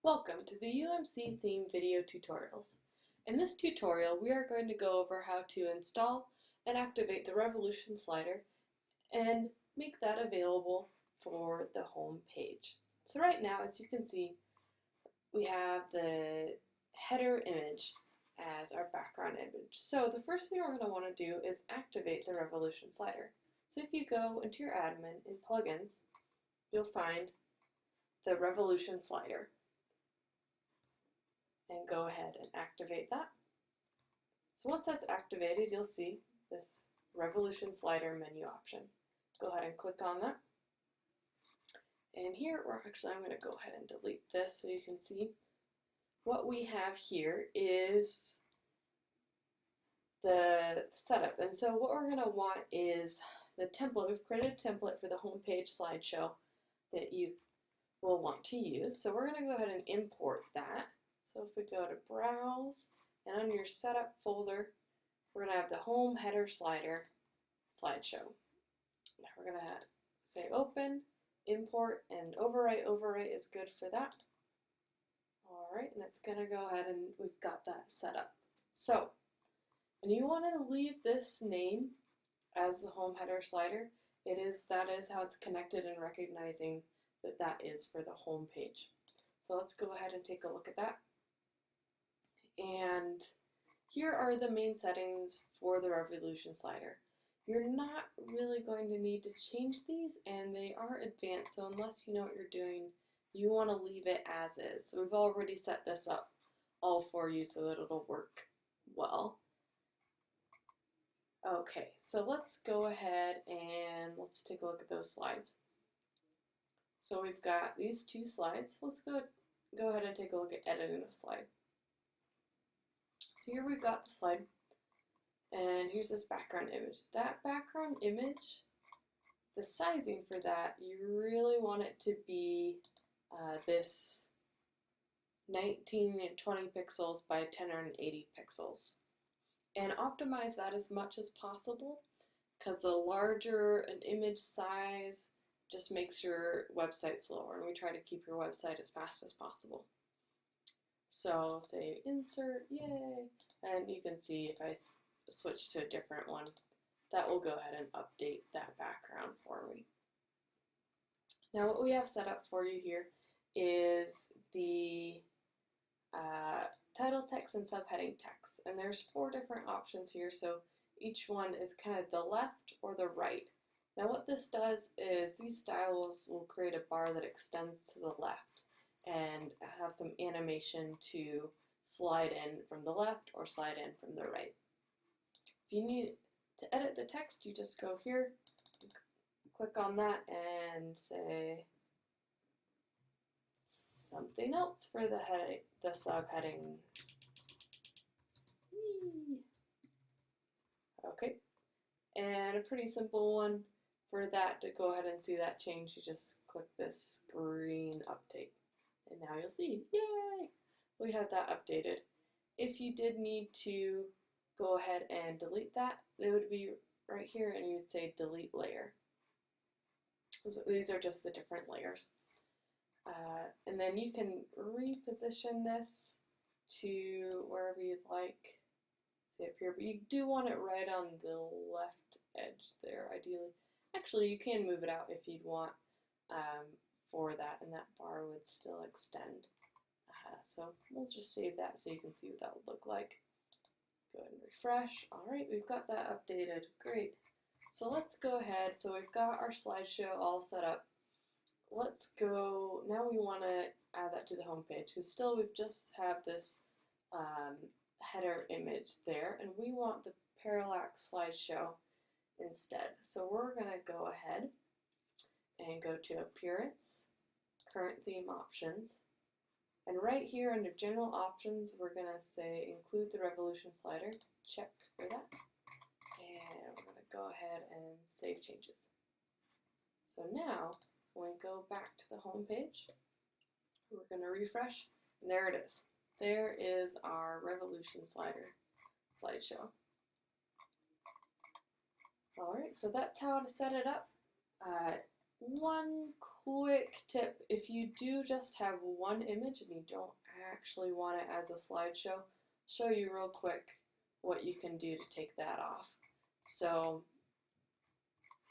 Welcome to the UMCtheme video tutorials. In this tutorial, we are going to go over how to install and activate the Revolution slider and make that available for the home page. So right now, as you can see, we have the header image as our background image. So the first thing we're going to want to do is activate the Revolution slider. So if you go into your admin in plugins, you'll find the Revolution slider. And go ahead and activate that. So once that's activated, you'll see this Revolution slider menu option. Go ahead and click on that. And here, I'm going to go ahead and delete this so you can see what we have here is the setup. And so what we're going to want is the template. We've created a template for the homepage slideshow that you will want to use. So we're going to go ahead and import that. So if we go to Browse, and on your Setup folder, we're going to have the Home Header Slider slideshow. Now we're going to say Open, Import, and Overwrite. Overwrite is good for that. Alright, and it's going to go ahead and we've got that set up. So, and you want to leave this name as the Home Header Slider. That is how it's connected and recognizing that that is for the home page. So let's go ahead and take a look at that. And here are the main settings for the Revolution slider. You're not really going to need to change these, and they are advanced, so unless you know what you're doing, you want to leave it as is. So we've already set this up all for you so that it'll work well. Okay, so let's go ahead and let's take a look at those slides. So we've got these two slides. Let's go ahead and take a look at editing a slide. So here we've got the slide, and here's this background image. That background image, the sizing for that, you really want it to be this 19 and 20 pixels by 1080 pixels. And optimize that as much as possible, because the larger an image size just makes your website slower, and we try to keep your website as fast as possible. So say insert, yay, and you can see if I switch to a different one, that will go ahead and update that background for me. Now what we have set up for you here is the title text and subheading text, and there's 4 different options here, so each one is kind of the left or the right. Now what this does is these styles will create a bar that extends to the left and have some animation to slide in from the left or slide in from the right. If you need to edit the text, you just go here, click on that, and say something else for the subheading. Okay, and a pretty simple one. For that to go ahead and see that change, you just click this green update. And now you'll see, yay! We have that updated. If you did need to go ahead and delete that, it would be right here and you'd say delete layer. So these are just the different layers. And then you can reposition this to wherever you'd like. See up here, but you do want it right on the left edge there, ideally. Actually, you can move it out if you'd want for that, and that bar would still extend. So we'll just save that so you can see what that would look like. Go ahead and refresh. All right, we've got that updated. Great. So let's go ahead. So we've got our slideshow all set up. Let's go. Now we want to add that to the home page, because still we've just have this header image there, and we want the parallax slideshow instead. So we're going to go ahead and go to Appearance, Current Theme Options, and right here under General Options, we're going to say Include the Revolution slider. Check for that. And we're going to go ahead and save changes. So now, when we go back to the home page, we're going to refresh, and there it is. There is our Revolution slider slideshow. Alright, so that's how to set it up. One quick tip, if you do just have one image and you don't actually want it as a slideshow, show you real quick what you can do to take that off. So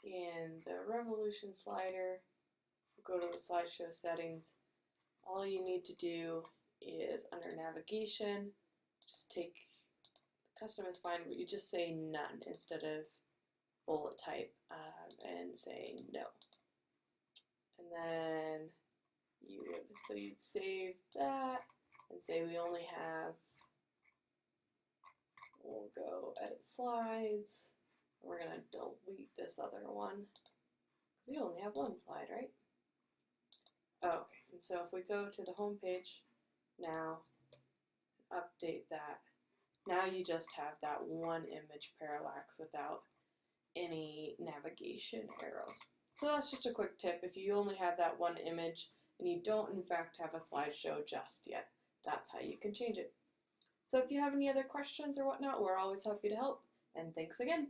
in the Revolution slider, we'll go to the slideshow settings. All you need to do is under navigation, just take custom is fine, but you just say none instead of bullet type and say no. And then you'd save that and say we only have, we'll go edit slides. We're going to delete this other one because you only have one slide, right? Okay, and so if we go to the home page now, update that. Now you just have that one image parallax without any navigation arrows. So that's just a quick tip. If you only have that one image and you don't in fact have a slideshow just yet, that's how you can change it. So if you have any other questions or whatnot, we're always happy to help. And thanks again.